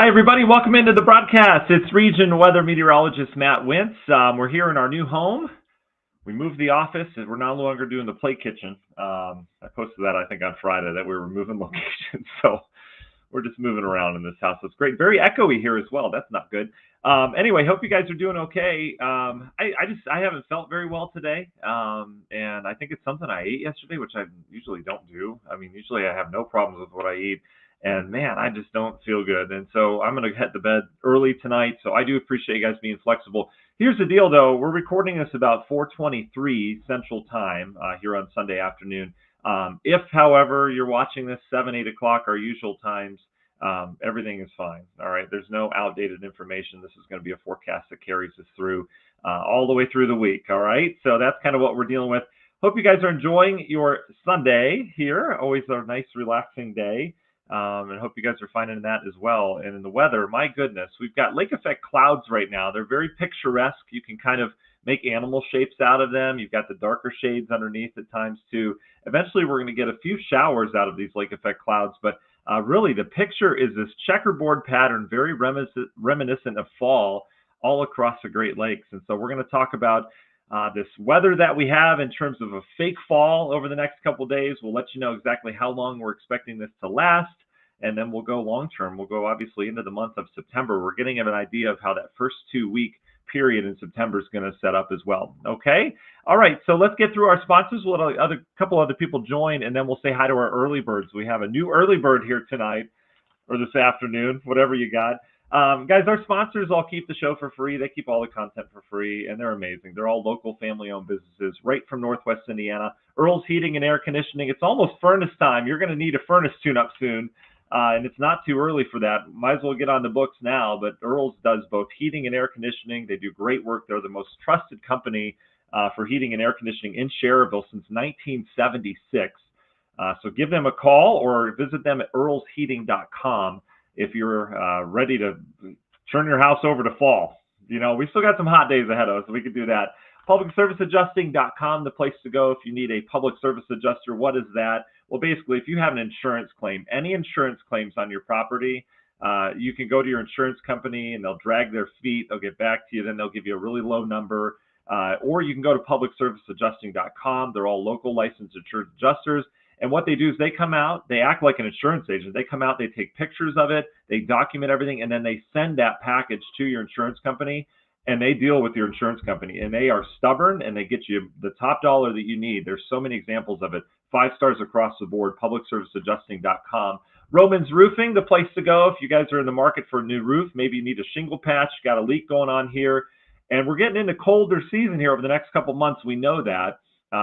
Hi, everybody. Welcome into the broadcast. It's Region Weather Meteorologist Matt Wintz. We're here in our new home. We moved the office, and we're no longer doing the play kitchen. I posted that, I think, on Friday, that we were moving locations. So we're just moving around in this house. It's great. Very echoey here as well. That's not good. Anyway, hope you guys are doing okay. I haven't felt very well today, and I think it's something I ate yesterday, which I usually don't do. I mean, usually I have no problems with what I eat. And man, I just don't feel good. And so I'm going to head to bed early tonight. So I do appreciate you guys being flexible. Here's the deal, though. We're recording this about 4:23 Central Time here on Sunday afternoon. If, however, you're watching this 7, 8 o'clock, our usual times, everything is fine. All right. There's no outdated information. This is going to be a forecast that carries us through all the way through the week. All right. So that's kind of what we're dealing with. Hope you guys are enjoying your Sunday here. Always a nice, relaxing day. And hope you guys are finding that as well. And in the weather, my goodness, we've got lake effect clouds right now. They're very picturesque. You can kind of make animal shapes out of them. You've got the darker shades underneath at times too. Eventually, we're going to get a few showers out of these lake effect clouds. But really, the picture is this checkerboard pattern, very reminiscent of fall all across the Great Lakes. And so we're going to talk about this weather that we have in terms of a fake fall over the next couple of days. We'll let you know exactly how long we're expecting this to last. And then we'll go long term. We'll go obviously into the month of September. We're getting an idea of how that first 2-week period in September is going to set up as well. Okay. All right. So let's get through our sponsors. We'll let a couple other people join, and then we'll say hi to our early birds. We have a new early bird here tonight or this afternoon, whatever you got. Guys, our sponsors all keep the show for free. They keep all the content for free, and they're amazing. They're all local family-owned businesses right from Northwest Indiana. Earl's Heating and Air Conditioning. It's almost furnace time. You're going to need a furnace tune-up soon. And it's not too early for that. Might as well get on the books now. But Earl's does both heating and air conditioning. They do great work. They're the most trusted company for heating and air conditioning in Schererville since 1976. So give them a call or visit them at earlsheating.com if you're ready to turn your house over to fall. You know, we still got some hot days ahead of us, so we could do that. Publicserviceadjusting.com, the place to go if you need a public service adjuster. What is that? Well, basically, if you have an insurance claim, any insurance claims on your property, you can go to your insurance company and they'll drag their feet. They'll get back to you. Then they'll give you a really low number. Or you can go to publicserviceadjusting.com. They're all local licensed insurance adjusters. And what they do is they come out, they act like an insurance agent. They come out, they take pictures of it, they document everything, and then they send that package to your insurance company. And they deal with your insurance company, and they are stubborn, and they get you the top dollar that you need. There's so many examples of it. 5 stars across the board, publicserviceadjusting.com. Romans Roofing, the place to go if you guys are in the market for a new roof. Maybe you need a shingle patch, got a leak going on here. And we're getting into colder season here over the next couple months. We know that.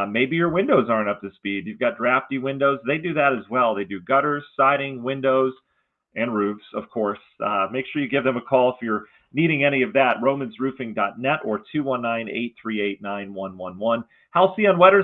Maybe your windows aren't up to speed. You've got drafty windows. They do that as well. They do gutters, siding, windows, and roofs, of course. Make sure you give them a call if you're needing any of that. romansroofing.net or 219-838-9111. Halcyon Water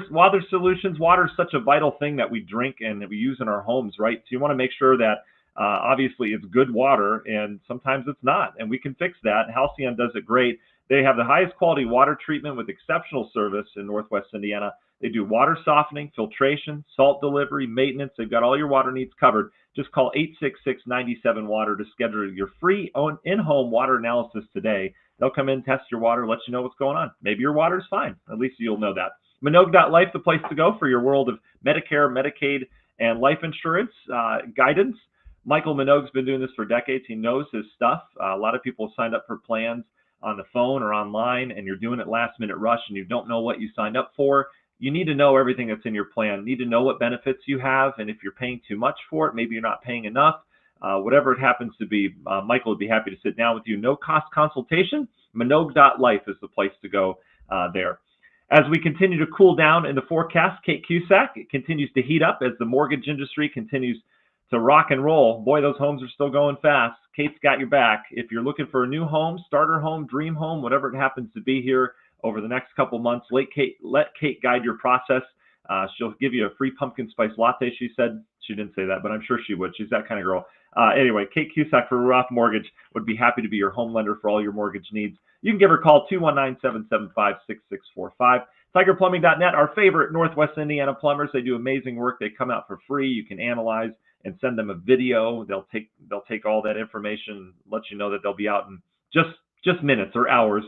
Solutions. Water is such a vital thing that we drink and that we use in our homes, right? So you want to make sure that obviously it's good water, and sometimes it's not, and we can fix that. Halcyon does it great. They have the highest quality water treatment with exceptional service in Northwest Indiana. They do water softening, filtration, salt delivery, maintenance. They've got all your water needs covered. Just call 866-97-WATER to schedule your free in-home water analysis today. They'll come in, test your water, let you know what's going on. Maybe your water is fine. At least you'll know that. Minogue.life, the place to go for your world of Medicare, Medicaid, and life insurance guidance. Michael Minogue's been doing this for decades. He knows his stuff. A lot of people signed up for plans on the phone or online, and you're doing it last minute rush and you don't know what you signed up for. You need to know everything that's in your plan. You need to know what benefits you have, and if you're paying too much for it, maybe you're not paying enough. Whatever it happens to be, Michael would be happy to sit down with you. No cost consultation. Minogue.life is the place to go there. As we continue to cool down in the forecast, Kate Cusack, it continues to heat up as the mortgage industry continues to rock and roll. Boy, those homes are still going fast. Kate's got your back. If you're looking for a new home, starter home, dream home, whatever it happens to be here over the next couple months, let Kate guide your process. She'll give you a free pumpkin spice latte, she said. She didn't say that, but I'm sure she would. She's that kind of girl. Anyway, Kate Cusack for Roth Mortgage would be happy to be your home lender for all your mortgage needs. You can give her a call, 219-775-6645. TigerPlumbing.net, our favorite Northwest Indiana plumbers. They do amazing work. They come out for free. You can analyze and send them a video. They'll take all that information, let you know that they'll be out in just minutes or hours,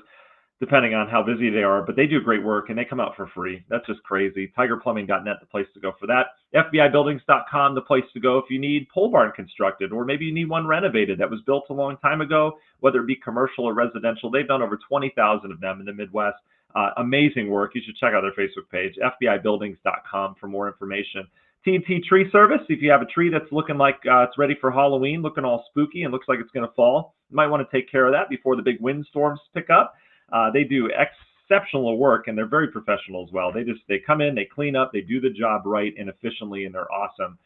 depending on how busy they are. But they do great work, and they come out for free. That's just crazy. TigerPlumbing.net, the place to go for that. FBIBuildings.com, the place to go if you need pole barn constructed, or maybe you need one renovated that was built a long time ago, whether it be commercial or residential. They've done over 20,000 of them in the Midwest. Amazing work. You should check out their Facebook page, FBIBuildings.com, for more information. T&T Tree Service, if you have a tree that's looking like it's ready for Halloween, looking all spooky and looks like it's going to fall, you might want to take care of that before the big windstorms pick up. They do exceptional work, and they're very professional as well. They come in, they clean up, they do the job right and efficiently, and they're awesome.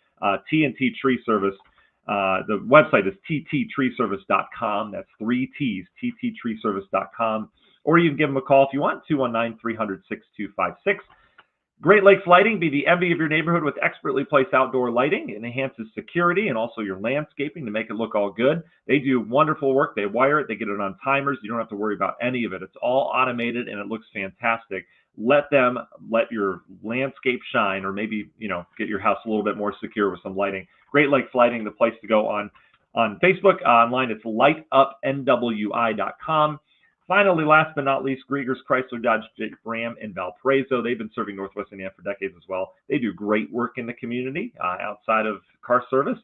T&T Tree Service, the website is tttreeservice.com. That's 3 T's, tttreeservice.com. Or you can give them a call if you want, 219-300-6256. Great Lakes Lighting, be the envy of your neighborhood with expertly placed outdoor lighting. It enhances security and also your landscaping to make it look all good. They do wonderful work. They wire it. They get it on timers. You don't have to worry about any of it. It's all automated, and it looks fantastic. Let your landscape shine, or maybe, get your house a little bit more secure with some lighting. Great Lakes Lighting, the place to go on Facebook. Online, it's lightupnwi.com. Finally, last but not least, Grieger's Chrysler Dodge Jeep Ram in Valparaiso. They've been serving Northwest Indiana for decades as well. They do great work in the community outside of car service.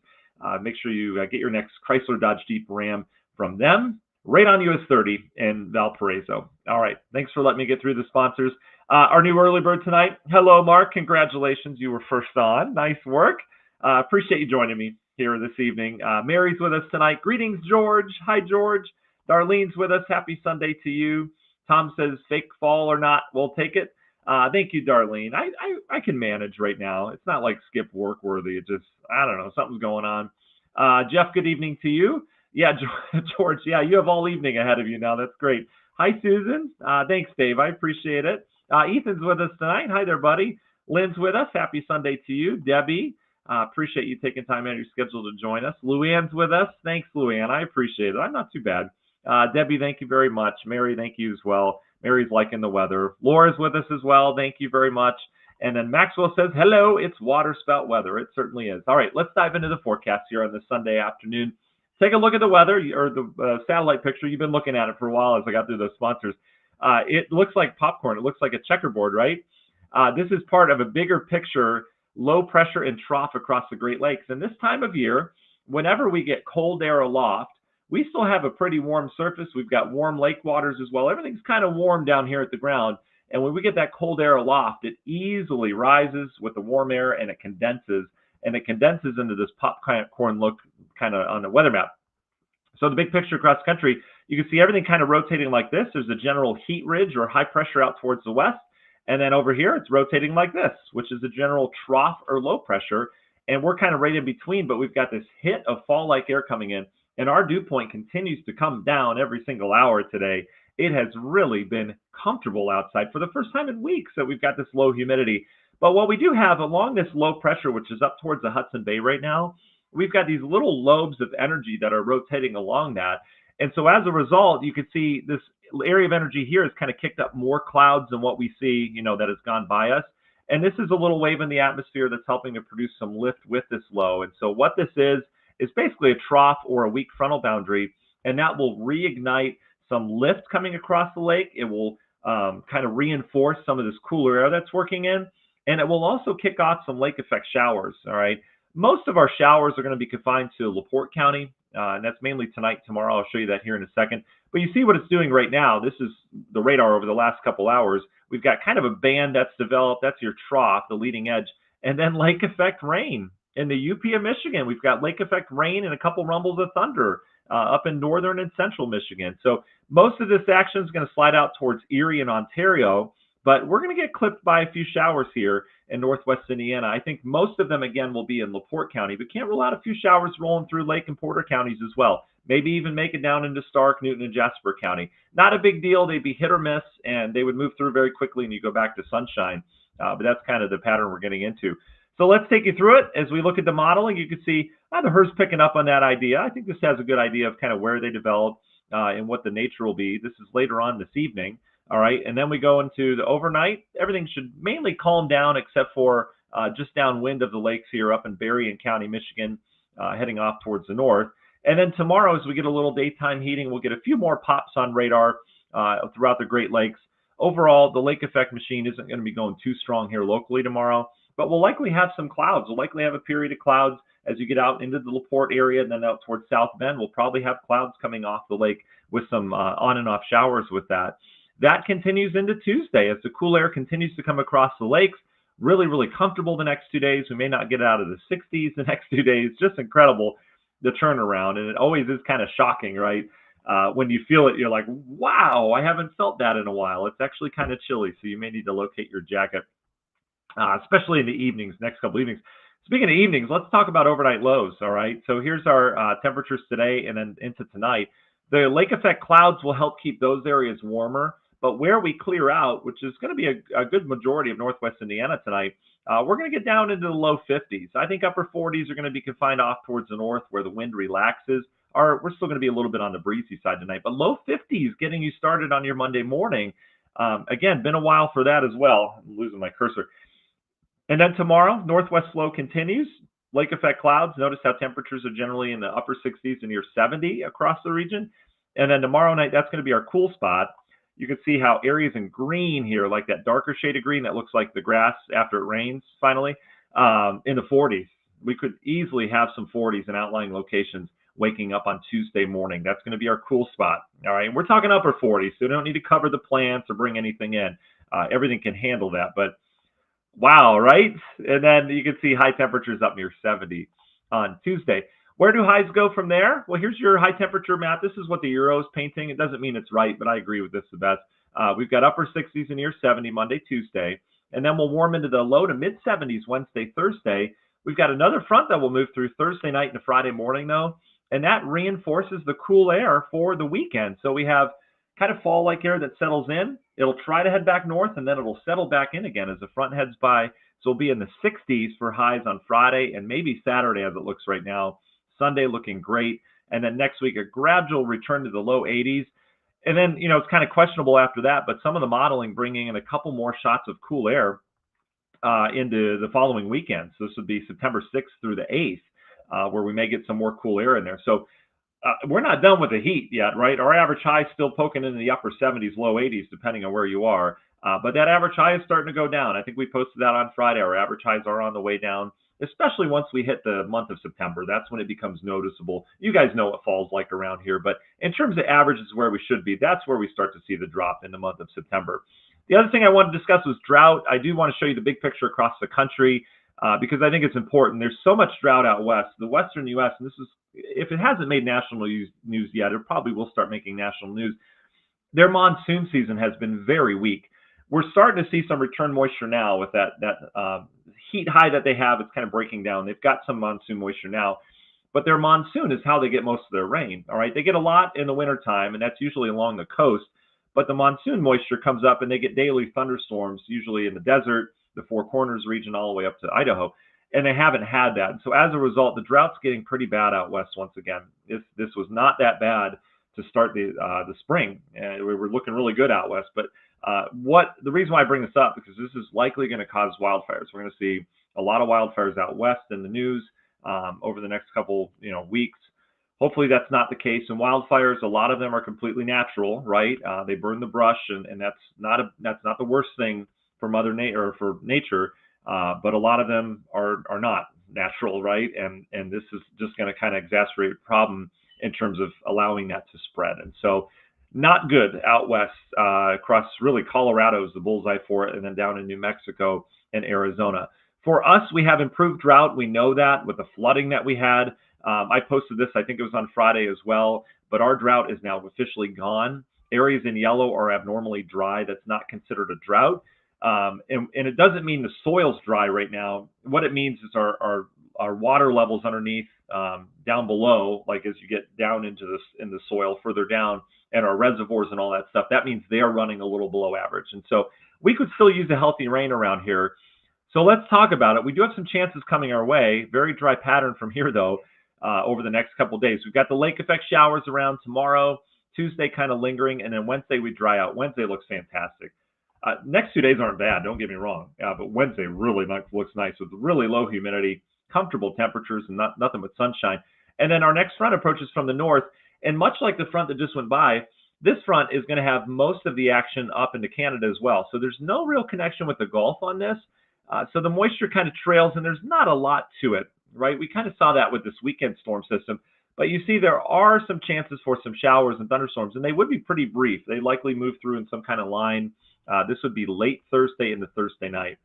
Make sure you get your next Chrysler Dodge Jeep Ram from them, right on US 30 in Valparaiso. All right, thanks for letting me get through the sponsors. Our new early bird tonight. Hello, Mark. Congratulations. You were first on. Nice work. Appreciate you joining me here this evening. Mary's with us tonight. Greetings, George. Hi, George. Darlene's with us. Happy Sunday to you. Tom says, fake fall or not, we'll take it. Thank you, Darlene. I can manage right now. It's not like skip work worthy. It just, I don't know, something's going on. Jeff, good evening to you. Yeah, George, yeah, you have all evening ahead of you now. That's great. Hi, Susan. Thanks, Dave. I appreciate it. Ethan's with us tonight. Hi there, buddy. Lynn's with us. Happy Sunday to you. Debbie, appreciate you taking time out of your schedule to join us. Luann's with us. Thanks, Luann. I appreciate it. I'm not too bad. Debbie, thank you very much. Mary, thank you as well. Mary's liking the weather. Laura's with us as well. Thank you very much. And then Maxwell says, hello, it's waterspout weather. It certainly is. All right, let's dive into the forecast here on this Sunday afternoon. Take a look at the weather, or the satellite picture. You've been looking at it for a while as I got through those sponsors. It looks like popcorn. It looks like a checkerboard, right? This is part of a bigger picture, low pressure and trough across the Great Lakes. And this time of year, whenever we get cold air aloft, we still have a pretty warm surface. We've got warm lake waters as well. Everything's kind of warm down here at the ground. And when we get that cold air aloft, it easily rises with the warm air, and it condenses. And it condenses into this popcorn look kind of on the weather map. So the big picture across the country, you can see everything kind of rotating like this. There's a general heat ridge or high pressure out towards the west. And then over here, it's rotating like this, which is a general trough or low pressure. And we're kind of right in between, but we've got this hit of fall-like air coming in. And our dew point continues to come down every single hour today. It has really been comfortable outside for the first time in weeks that we've got this low humidity. But what we do have along this low pressure, which is up towards the Hudson Bay right now, we've got these little lobes of energy that are rotating along that. And so as a result, you can see this area of energy here has kind of kicked up more clouds than what we see, that has gone by us. And this is a little wave in the atmosphere that's helping to produce some lift with this low. And so what this is basically a trough or a weak frontal boundary, and that will reignite some lift coming across the lake. It will kind of reinforce some of this cooler air that's working in, and it will also kick off some lake effect showers. All right. Most of our showers are going to be confined to LaPorte County, and that's mainly tonight, tomorrow. I'll show you that here in a second. But you see what it's doing right now. This is the radar over the last couple hours. We've got kind of a band that's developed. That's your trough, the leading edge, and then lake effect rain. In the UP of Michigan, we've got lake effect rain and a couple rumbles of thunder up in northern and central Michigan. So most of this action is going to slide out towards Erie and Ontario, but we're going to get clipped by a few showers here in northwest Indiana. I think most of them, again, will be in LaPorte County, but can't rule out a few showers rolling through Lake and Porter counties as well. Maybe even make it down into Stark, Newton, and Jasper County. Not a big deal. They'd be hit or miss, and they would move through very quickly, and you go back to sunshine. But that's kind of the pattern we're getting into. So let's take you through it. As we look at the modeling, you can see the HRRR's picking up on that idea. I think this has a good idea of kind of where they develop and what the nature will be. This is later on this evening. All right. And then we go into the overnight. Everything should mainly calm down except for just downwind of the lakes here up in Berrien County, Michigan. heading off towards the north. And then tomorrow, as we get a little daytime heating, we'll get a few more pops on radar throughout the Great Lakes. Overall, the lake effect machine isn't going to be going too strong here locally tomorrow, but we'll likely have some clouds. We'll likely have a period of clouds as you get out into the LaPorte area and then out towards South Bend. We'll probably have clouds coming off the lake with some on and off showers with that. That continues into Tuesday as the cool air continues to come across the lakes. Really, really comfortable the next 2 days. We may not get out of the 60s the next 2 days. Just incredible, the turnaround. And it always is kind of shocking, right? When you feel it, you're like, wow, I haven't felt that in a while. It's actually kind of chilly, so you may need to locate your jacket, especially in the evenings, next couple evenings. Speaking of evenings, let's talk about overnight lows, all right? So here's our temperatures today and then into tonight. The lake effect clouds will help keep those areas warmer. But where we clear out, which is going to be a good majority of northwest Indiana tonight, we're going to get down into the low 50s. I think upper 40s are going to be confined off towards the north where the wind relaxes. We're still going to be a little bit on the breezy side tonight, but low 50s getting you started on your Monday morning. Again, been a while for that as well. I'm losing my cursor. And then tomorrow, northwest flow continues. Lake effect clouds. Notice how temperatures are generally in the upper 60s and near 70 across the region. And then tomorrow night, that's going to be our cool spot. You can see how areas in green here, like that darker shade of green that looks like the grass after it rains finally, in the 40s. We could easily have some 40s in outlying locations waking up on Tuesday morning. That's going to be our cool spot. All right. And we're talking upper 40s, so we don't need to cover the plants or bring anything in. Everything can handle that. But wow, right? And then you can see high temperatures up near 70 on Tuesday. Where do highs go from there? Well, here's your high temperature map. This is what the Euro is painting. It doesn't mean it's right, but I agree with this the best. We've got upper 60s and near 70 Monday, Tuesday, and then we'll warm into the low to mid 70s Wednesday, Thursday. We've got another front that will move through Thursday night into Friday morning, though, and that reinforces the cool air for the weekend. So we have kind of fall-like air that settles in. It'll try to head back north, and then it'll settle back in again as the front heads by. So we'll be in the 60s for highs on Friday and maybe Saturday as it looks right now. Sunday looking great. And then next week, a gradual return to the low 80s. And then, it's kind of questionable after that, but some of the modeling bringing in a couple more shots of cool air into the following weekend. So this would be September 6th through the 8th, where we may get some more cool air in there. So we're not done with the heat yet, right? Our average high is still poking into the upper 70s, low 80s, depending on where you are. But that average high is starting to go down. I think we posted that on Friday. Our average highs are on the way down, especially once we hit the month of September. That's when it becomes noticeable. You guys know what fall's like around here, but in terms of averages where we should be, that's where we start to see the drop in the month of September. The other thing I wanted to discuss was drought. I do want to show you the big picture across the country because I think it's important. There's so much drought out west. The western U.S., and this is, if it hasn't made national news yet, it probably will start making national news. Their monsoon season has been very weak. We're starting to see some return moisture now with that heat high that they have. It's kind of breaking down. They've got some monsoon moisture now, but their monsoon is how they get most of their rain. All right, they get a lot in the wintertime, and that's usually along the coast, but the monsoon moisture comes up and they get daily thunderstorms, usually in the desert, the Four Corners region, all the way up to Idaho, and they haven't had that. And so as a result, the drought's getting pretty bad out west once again. This was not that bad to start the spring, and we were looking really good out west, but the reason why I bring this up, because this is likely going to cause wildfires. We're going to see a lot of wildfires out west in the news over the next couple weeks. Hopefully that's not the case. And wildfires, a lot of them are completely natural, right? They burn the brush, and that's not the worst thing for Mother Nature or for nature. But a lot of them are not natural, right? And this is just going to kind of exacerbate the problem in terms of allowing that to spread. And so not good out west across really Colorado is the bullseye for it, and then down in New Mexico and Arizona. For us, we have improved drought. We know that with the flooding that we had. I posted this, I think it was on Friday as well, but our drought is now officially gone. Areas in yellow are abnormally dry. That's not considered a drought. And it doesn't mean the soil's dry right now. What it means is our water levels underneath, down below, like as you get down into the soil further down, and our reservoirs and all that stuff, that means they are running a little below average. And so we could still use a healthy rain around here. So let's talk about it. We do have some chances coming our way. Very dry pattern from here, though, over the next couple of days. We've got the lake effect showers around tomorrow, Tuesday kind of lingering, and then Wednesday we dry out. Wednesday looks fantastic. Next 2 days aren't bad, don't get me wrong, but Wednesday really looks nice with really low humidity, comfortable temperatures and nothing but sunshine. And then our next front approaches from the north. And much like the front that just went by, this front is going to have most of the action up into Canada as well. So there's no real connection with the Gulf on this. So the moisture kind of trails, and there's not a lot to it, right? We kind of saw that with this weekend storm system. But you see there are some chances for some showers and thunderstorms, and they would be pretty brief. They likely move through in some kind of line. This would be late Thursday into Thursday night.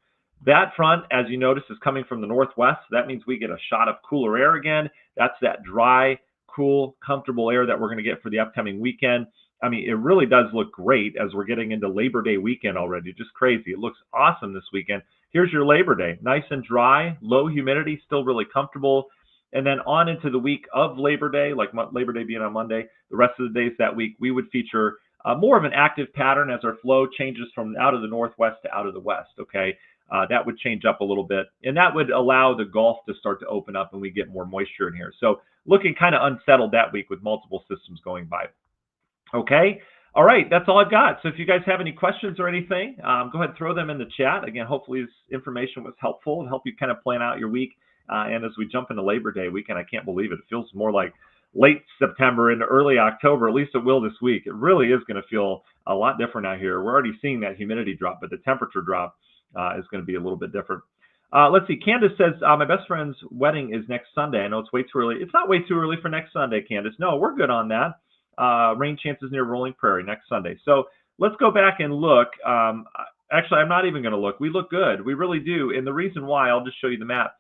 That front, as you notice, is coming from the northwest. That means we get a shot of cooler air again. That's that dry, cool, comfortable air that we're going to get for the upcoming weekend. I mean, it really does look great as we're getting into Labor Day weekend already. Just crazy. It looks awesome this weekend. Here's your Labor Day. Nice and dry, low humidity, still really comfortable. And then on into the week of Labor Day, like Labor Day being on Monday, the rest of the days that week, we would feature more of an active pattern as our flow changes from out of the northwest to out of the west, okay? That would change up a little bit, and that would allow the Gulf to start to open up and we get more moisture in here. So looking kind of unsettled that week with multiple systems going by. Okay, all right, that's all I've got. So if you guys have any questions or anything, go ahead and throw them in the chat. Again, hopefully this information was helpful and help you kind of plan out your week. And as we jump into Labor Day weekend, I can't believe it. It feels more like late September into early October. At least it will this week. It really is going to feel a lot different out here. We're already seeing that humidity drop, but the temperature drop is going to be a little bit different. Let's see. Candace says, my best friend's wedding is next Sunday. I know it's way too early. It's not way too early for next Sunday, Candace. No, we're good on that. Rain chances near Rolling Prairie next Sunday. So let's go back and look. Actually, I'm not even going to look. We look good. We really do. And the reason why, I'll just show you the map.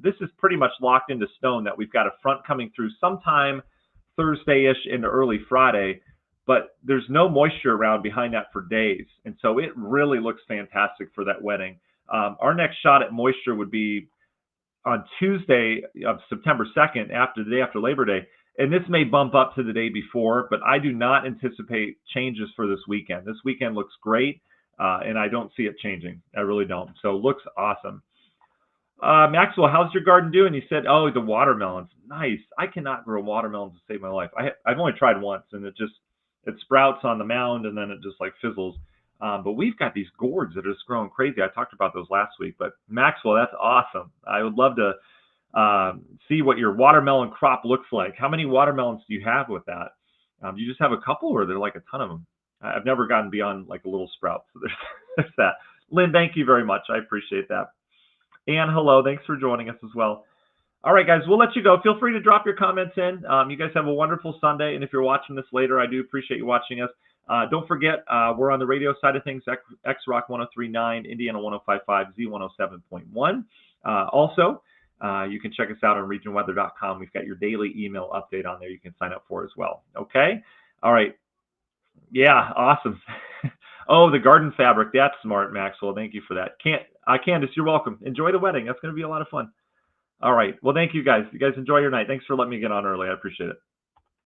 This is pretty much locked into stone that we've got a front coming through sometime Thursday-ish into early Friday, but there's no moisture around behind that for days. And so it really looks fantastic for that wedding. Our next shot at moisture would be on Tuesday of September 2nd, the day after Labor Day. And this may bump up to the day before, but I do not anticipate changes for this weekend. This weekend looks great, and I don't see it changing. I really don't. So it looks awesome. Maxwell, how's your garden doing? You said, oh, the watermelons. Nice. I cannot grow watermelons to save my life. I've only tried once, and it sprouts on the mound, and then it just like fizzles. But we've got these gourds that are just growing crazy. I talked about those last week. But Maxwell, that's awesome. I would love to see what your watermelon crop looks like. How many watermelons do you have with that? Do you just have a couple, or are there like a ton of them? I've never gotten beyond like a little sprout. So there's that. Lynn, thank you very much. I appreciate that. And hello, thanks for joining us as well. All right, guys, we'll let you go. Feel free to drop your comments in. You guys have a wonderful Sunday. And if you're watching this later, I do appreciate you watching us. Don't forget, we're on the radio side of things, X-Rock 103.9, Indiana 105.5, Z107.1. Also, you can check us out on regionweather.com. We've got your daily email update on there you can sign up for as well. Okay? All right. Yeah, awesome. Oh, the garden fabric. That's smart, Maxwell. Thank you for that. Candace, you're welcome. Enjoy the wedding. That's going to be a lot of fun. All right. Well, thank you guys. You guys enjoy your night. Thanks for letting me get on early. I appreciate it.